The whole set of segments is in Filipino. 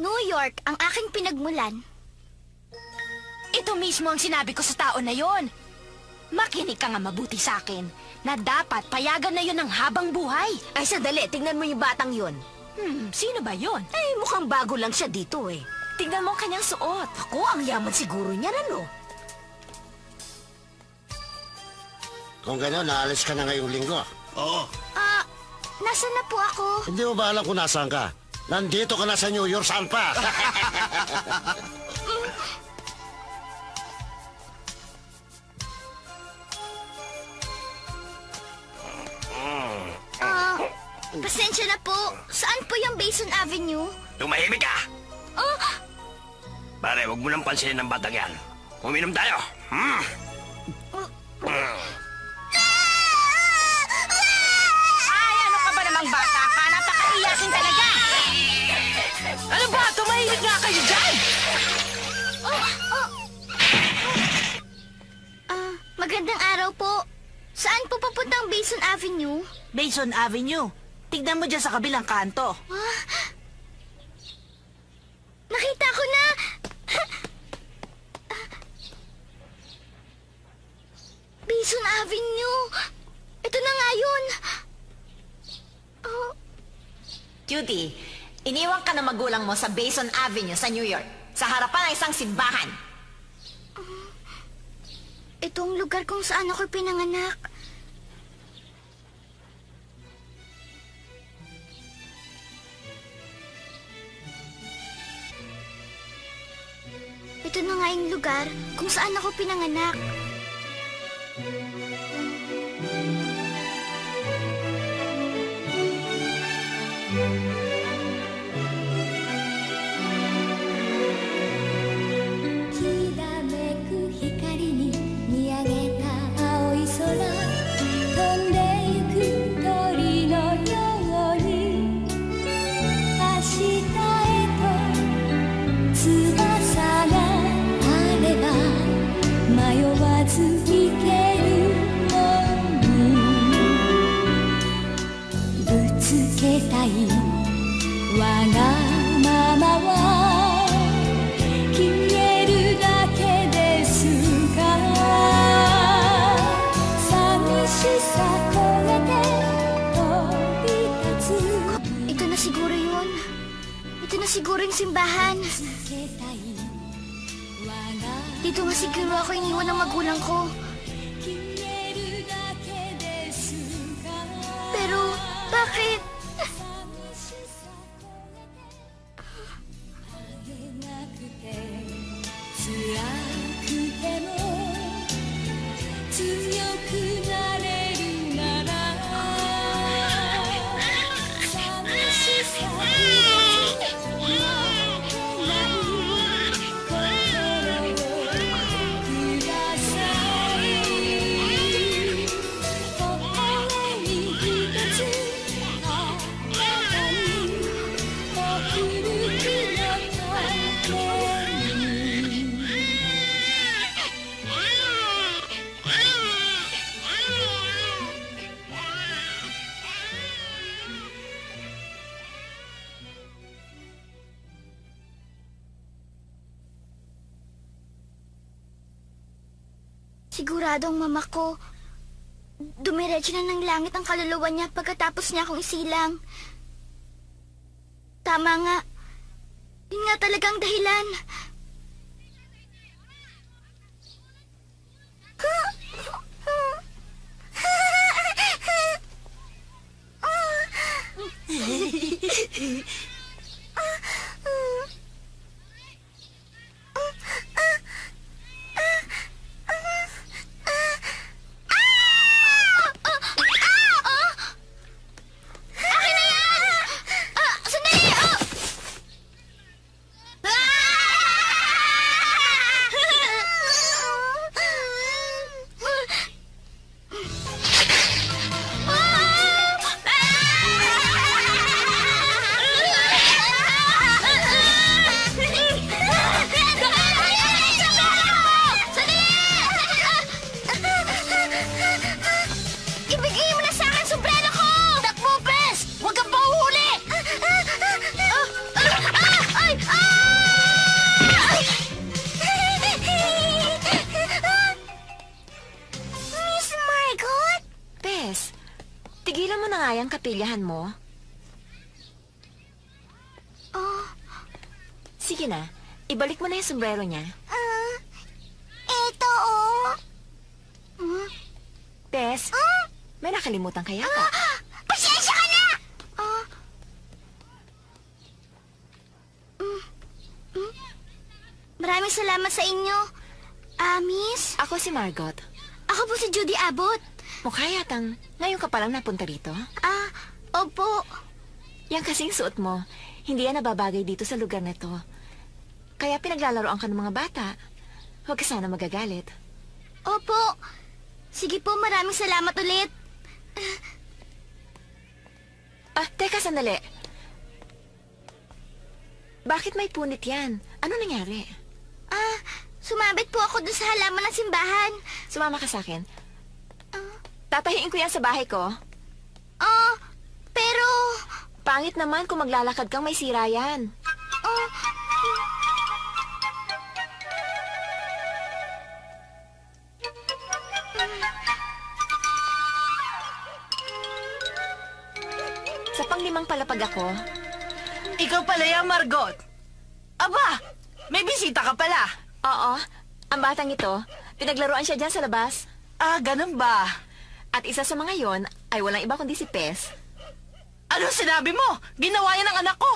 New York ang aking pinagmulan. Ito mismo ang sinabi ko sa tao na yon. Makinig ka nga mabuti sa akin na dapat payagan na yon ng habang buhay. Ay, sandali. Tingnan mo yung batang yon. Sino ba yon? Eh, mukhang bago lang siya dito eh. Tignan mo ang kanyang suot. Ako, ang yaman siguro niya, ano? Kung gano'n, naalis ka na ngayong linggo. Oo. Nasaan na po ako? Hindi mo ba alam kung nasaan ka? Nandito ka na sa New York, saan pa? Pasensya na po. Saan po yung Basin Avenue? Tumahimik ka! Oh, Pare, huwag mo nang pansinin ng batang yan. Uminom tayo. Ay, ano ka ba namang bata ka? Napakaiyakin talaga! Ano ba? Tumahimik nga kayo dyan! magandang araw po. Saan po papuntang Basin Avenue? Basin Avenue. Tignan mo dyan sa kabilang kanto. Nakita ko na! Basin Avenue! Ito na nga yun! Cutie, iniwan ka ng magulang mo sa Basin Avenue sa New York, sa harapan ng isang simbahan. Itong lugar kung saan ako pinanganak. Ito na nga yung lugar kung saan ako pinanganak. Ito na siguro yun. Ito na siguro yung simbahan. Dito nga siguro ako iniwan ng magulang ko. Pero, bakit? Sigurado ang mama ko. Dumiretso na ng langit ang kaluluwa niya pagkatapos niya akong isilang. Tama nga. Yun nga talagang dahilan. bugimbilyahan mo? Oh, Sige na, ibalik mo na yung sombrero niya. eto oh. Tess, may nakalimutan ka yata. Pasensya ka na! Maraming salamat sa inyo. Miss, Ako si Margot. ako po si Judy Abbott. Mukha yatang ngayon ka palang napunta rito. Opo. Yang kasing suot mo, hindi yan nababagay dito sa lugar na to. Kaya pinaglalaroan ka ng mga bata. Huwag ka sana magagalit. Opo. Sige po, maraming salamat ulit. Teka sandali. Bakit may punit yan? Ano nangyari? Sumabit po ako doon sa halaman ng simbahan. Sumama ka sa akin. Tatahiin ko yan sa bahay ko. Pero... Pangit naman kung maglalakad kang may sira yan. Sa panglimang palapag ako, Ikaw pala yan, Margot. Aba, may bisita ka pala. oo, ang batang ito, pinaglaruan siya dyan sa labas. Ganun ba? At isa sa mga yon ay walang iba kundi si Pes. Ano sinabi mo? Ginawa yan ng anak ko.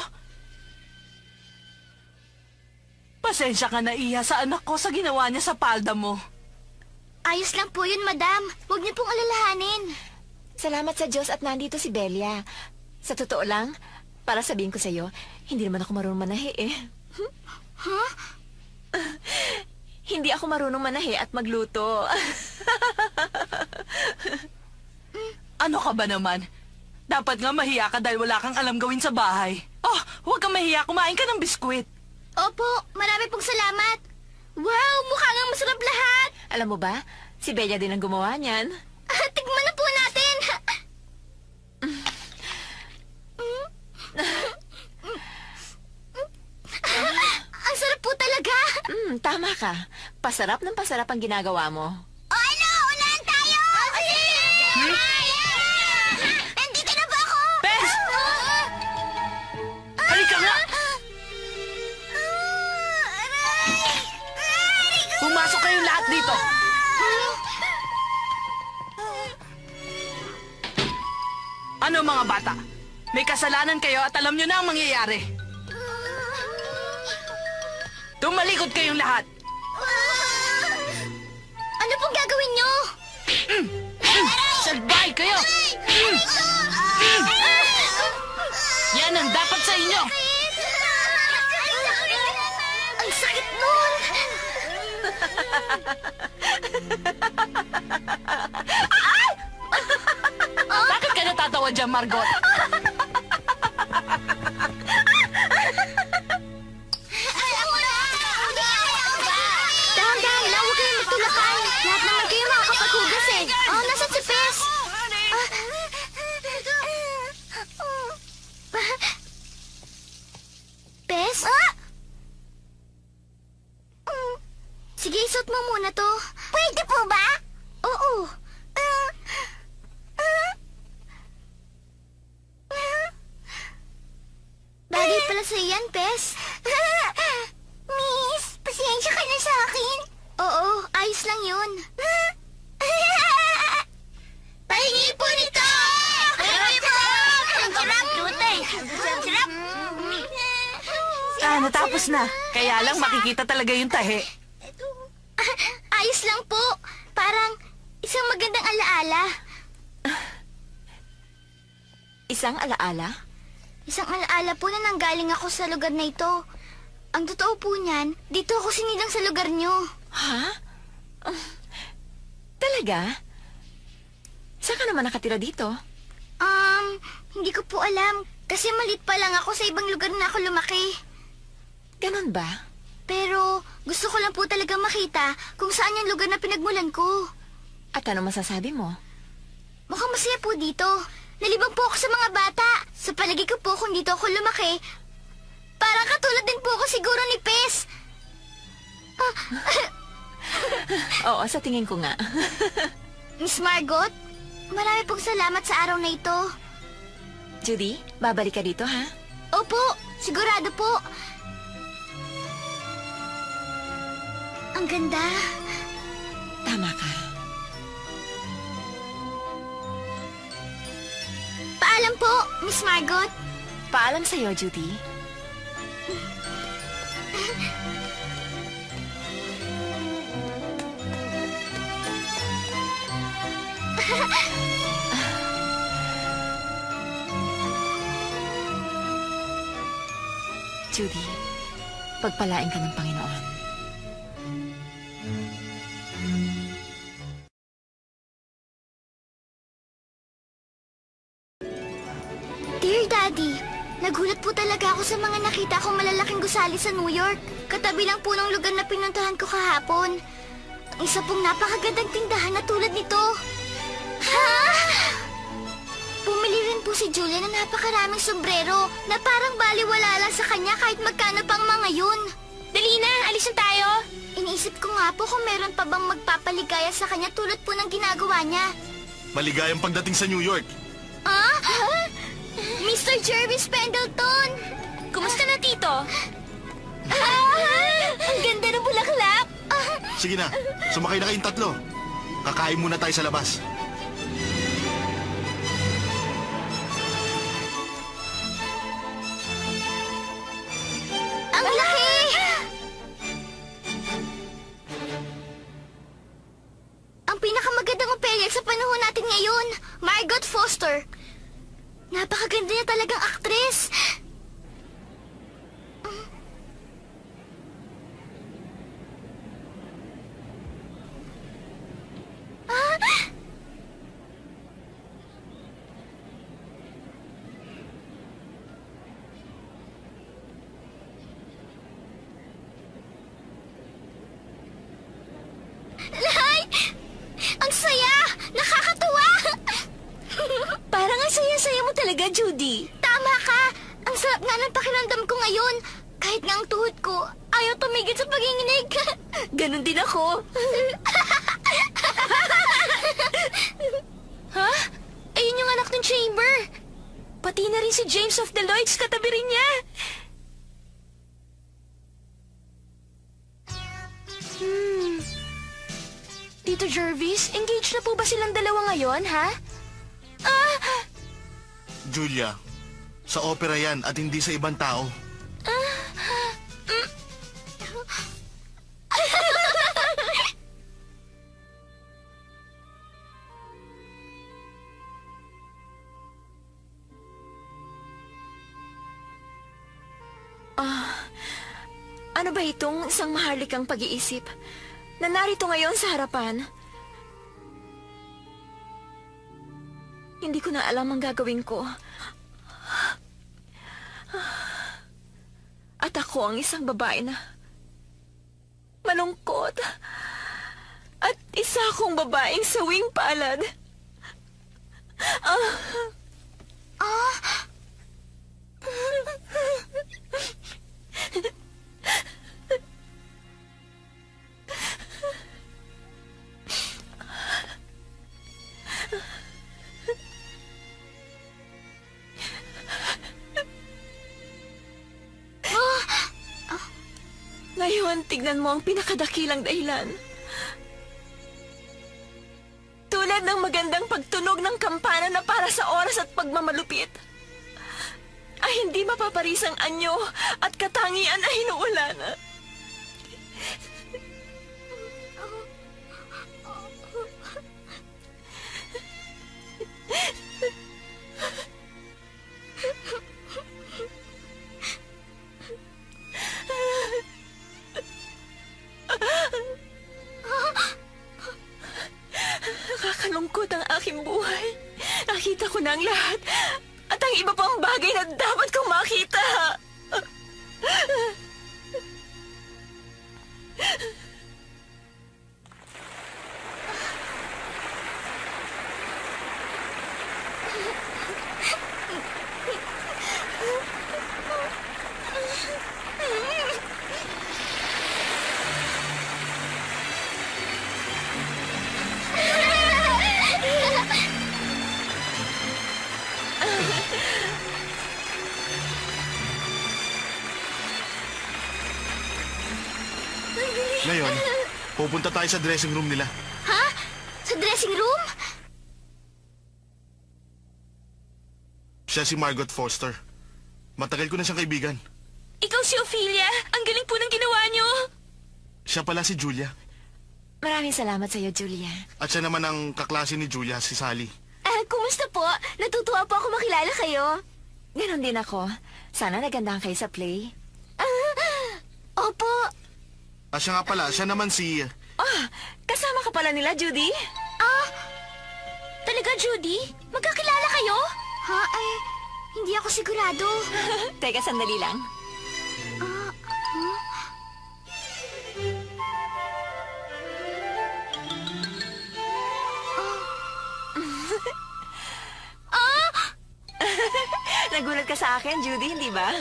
Pasensya ka na, Iha, sa anak ko sa ginawa niya sa palda mo. Ayos lang po yun, madam. Huwag niyo pong alalahanin. Salamat sa Diyos at nandito si Belia. Sa totoo lang, para sabihin ko sa'yo, hindi naman ako marunong manahi eh. Hindi ako marunong manahi at magluto. Ano ka ba naman? Dapat nga mahiya ka dahil wala kang alam gawin sa bahay. Huwag kang mahiya, kumain ka ng biskwit. Opo, marami pong salamat. Wow, mukha nga masarap lahat. Alam mo ba, si Belia din ang gumawa niyan. Tignan na po natin. Ang sarap po talaga. Tama ka. Pasarap ng pasarap ang ginagawa mo. Ano? Unahan tayo! Nandito na ba ako? Pes! Halika nga! Pumasok kayong lahat dito. Ano mga bata? May kasalanan kayo at alam nyo na ang mangyayari. Tumalikod kayong lahat. Ano pong gagawin nyo? Salbay kayo! Yan ang dapat sa inyo! Ang sakit nun! Bakit ka natatawa dyan, Margot? Dahan-dahan lang, huwag kayong magtulakan. Lahat naman kayo makakapaghugas eh. Nasaan si Pes? Pes? Sige, isuot mo muna to. Pwede po ba? Oo. Bagay pala sa iyan, Pes. Miss, pasensya ka na sa akin. Oo, ayos lang yun. Pahingi po nito! Pahingi po! Ang sarap! Lutay! Ang sarap! Natapos na. Kaya lang makikita talaga yung tahi. Ayos lang po. Parang isang magandang alaala. Isang alaala? Isang alaala po na nanggaling ako sa lugar na ito. Ang totoo po niyan, dito ako sinilang sa lugar niyo. Ha? Talaga? Saan ka naman nakatira dito? Hindi ko po alam. Kasi malit pa lang ako sa ibang lugar na ako lumaki. Ganon ba? Pero gusto ko lang po talaga makita kung saan yung lugar na pinagmulan ko. At ano masasabi mo? Mukhang masaya po dito. Nalibang po ako sa mga bata. Sa palagi ko po kung dito ako lumaki, parang katulad din po ako siguro ni Pes. Oo, sa tingin ko nga. Miss Margot, marami pong salamat sa araw na ito. Judy, babalik ka dito, ha? Opo, sigurado po. Ang ganda. Tama ka. Paalam po, Miss Margot. Paalam sa'yo, Judy. Judy, pagpalain ka ng Panginoon. Dear Daddy, nagulat po talaga ako sa mga nakita kong malalaking gusali sa New York. Katabi lang po ng lugar na pinuntahan ko kahapon. Ang isa pong napakagandang tindahan na tulad nito. Ha? Bumili rin po si Julia ng napakaraming sombrero na parang baliwala lang sa kanya kahit magkano pang mga yun. Dali na, alis na tayo. Iniisip ko nga po kung meron pa bang magpapaligaya sa kanya tulad po ng ginagawa niya. Maligayang pagdating sa New York. Ah? Mr. Jervis Pendleton! Kumusta na, Tito? Ang ganda ng bulaklak! Sige na, sumakay na kayong tatlo. Kakain muna tayo sa labas. Ang laki! Ang pinakamagandang opelya sa panahon natin ngayon, Margot Foster. Napakaganda niya talagang aktres. Lahay! Ang saya! Nakakatuwa! Parang ang saya-saya mo talaga, Judy. Tama ka! Ang sarap nga ng pakiramdam ko ngayon. Kahit nga ang tuhod ko, ayaw tumigil sa paginginig. Ganon din ako. Ha? Ayun yung anak ng Chamber. Pati na rin si James of the Lloyds katabi rin niya. Tito Jervis, engaged na po ba silang dalawa ngayon, ha? Julia, sa opera yan at hindi sa ibang tao. Ano ba itong isang maharlikang pag-iisip na narito ngayon sa harapan? Hindi ko na alam ang gagawin ko. At ako ang isang babae na malungkot. At isa akong babaeng sawing palad. Ngayon, tignan mo ang pinakadakilang dahilan. Tulad ng magandang pagtunog ng kampana na para sa oras at pagmamalupit, ay hindi mapaparisang anyo at katangian ay hinuulan. Nakakalungkot ang aking buhay. Nakita ko na ang lahat. At ang iba pang bagay na dapat kong makita. Ngayon, pupunta tayo sa dressing room nila. Ha? Sa dressing room? Siya si Margot Foster. Matagal ko na siyang kaibigan. Ikaw si Ophelia. Ang galing po ng ginawa niyo. Siya pala si Julia. Maraming salamat sa iyo, Julia. At siya naman ang kaklase ni Julia, si Sally. Kumusta po? Natutuwa po ako makilala kayo. Ganon din ako. Sana nagandahan kayo sa play. Opo. Siya nga pala, siya naman si... Kasama ka pala nila, Judy? Talaga, Judy? Magkakilala kayo? Ha? Ay, hindi ako sigurado. Teka, sandali lang. Nagulat ka sa akin, Judy, hindi ba?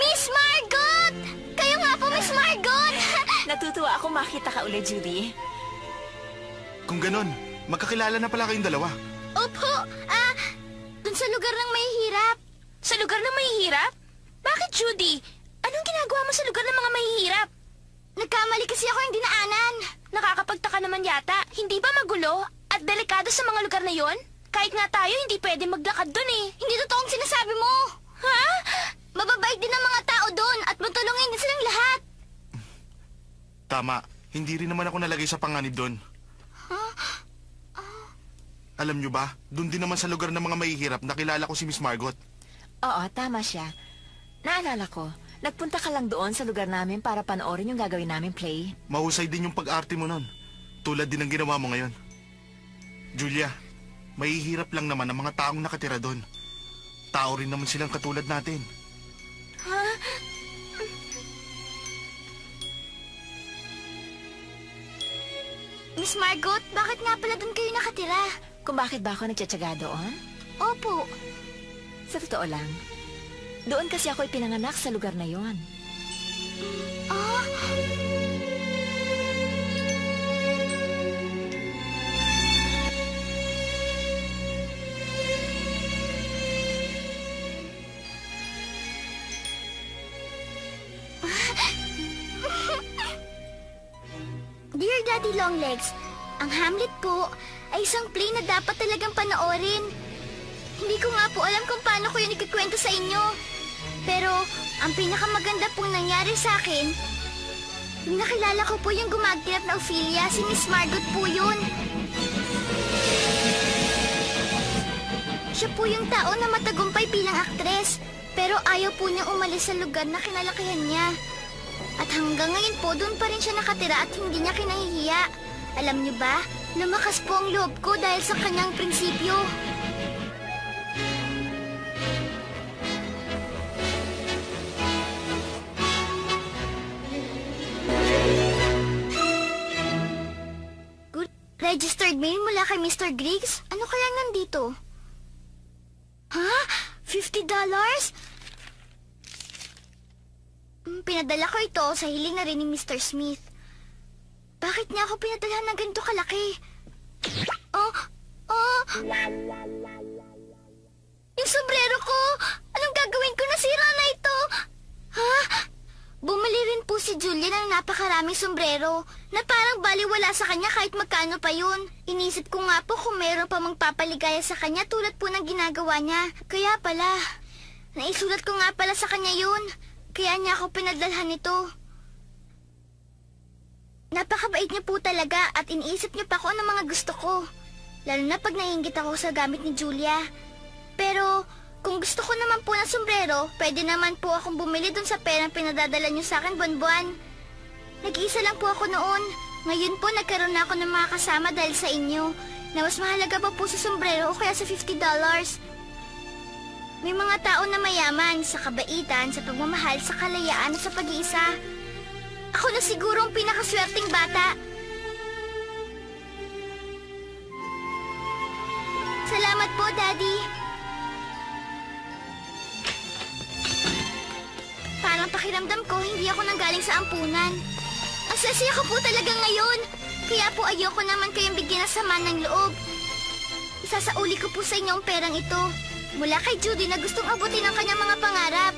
Miss Margot! Kayo nga po, Miss Margot! Natutuwa ako makita ka ulit, Judy. Kung ganon, magkakilala na pala kayong dalawa. Opo, dun sa lugar ng mahihirap. Sa lugar ng mahihirap? Bakit, Judy? Anong ginagawa mo sa lugar ng mga mahihirap? Nagkamali kasi ako yung dinaanan. Nakakapagtaka naman yata. Hindi ba magulo at delikado sa mga lugar na yon? Kahit nga tayo, hindi pwede maglakad dun eh. Hindi totoong sinasabi mo. Ha? Mababait din ang mga tao doon at matulungin din silang lahat. Tama, hindi rin naman ako nalagay sa panganib doon. Alam nyo ba, doon din naman sa lugar ng mga mahihirap nakilala ko si Miss Margot. Oo, tama siya. Naalala ko, nagpunta ka lang doon sa lugar namin para panoorin yung gagawin naming play. Mahusay din yung pag-arte mo noon. Tulad din ng ginawa mo ngayon. Julia, mahihirap lang naman ang mga taong nakatira doon. Tao rin naman silang katulad natin. Miss Margot, bakit nga pala doon kayo nakatira? Kung bakit ba ako nagtsatsaga doon? Opo. Sa totoo lang, doon kasi ako ipinanganak sa lugar na yon. Dear Daddy Longlegs, ang Hamlet po ay isang play na dapat talagang panoorin. Hindi ko nga po alam kung paano ko yun ikikwento sa inyo. Pero ang pinakamaganda pong nangyari sa akin, yung nakilala ko po yung gumaganap na Ophelia, si Miss Margot po yun. Siya po yung tao na matagumpay bilang aktres, pero ayaw po niyang umalis sa lugar na kinalakihan niya. At hanggang ngayon po, doon pa rin siya nakatira at hindi niya kinahihiya. Alam niyo ba, lumakas po ang loob ko dahil sa kanyang prinsipyo. Registered mail mula kay Mr. Griggs? Ano kaya nandito? Ha? $50? Pinadala ko ito sa hiling na rin ni Mr. Smith. Bakit niya ako pinadala ng ganito kalaki? Yung sombrero ko! Anong gagawin ko? Nasira na ito! Ha? Bumili rin po si Julia ng napakaraming sombrero na parang baliwala sa kanya kahit magkano pa yun. Inisip ko nga po kung meron pa magpapaligaya sa kanya tulad po ng ginagawa niya. Kaya pala, naisulat ko nga pala sa kanya yun. Kaya niya ako pinadalhan nito. Napakabait niyo po talaga at iniisip niyo pa kung ano mga gusto ko. Lalo na pag naiinggit ako sa gamit ni Julia. Pero kung gusto ko naman po ng sombrero, pwede naman po akong bumili dun sa perang pinadadala niyo sa akin buwan-buwan. Nag-iisa lang po ako noon. Ngayon po nagkaroon na ako ng mga kasama dahil sa inyo, na mas mahalaga pa po sa sombrero o kaya sa $50. May mga tao na mayaman sa kabaitan, sa pagmamahal, sa kalayaan at sa pag-iisa. Ako na siguro ang pinakaswerteng bata. Salamat po, Daddy. Parang pakiramdam ko, hindi ako nanggaling sa ampunan. Ang sasaya ko po talaga ngayon. Kaya po ayoko naman kayong bigyan ng sama ng loob. Isasauli ko po sa inyo ang perang ito. Mula kay Judy na gustong abutin ang kanyang mga pangarap.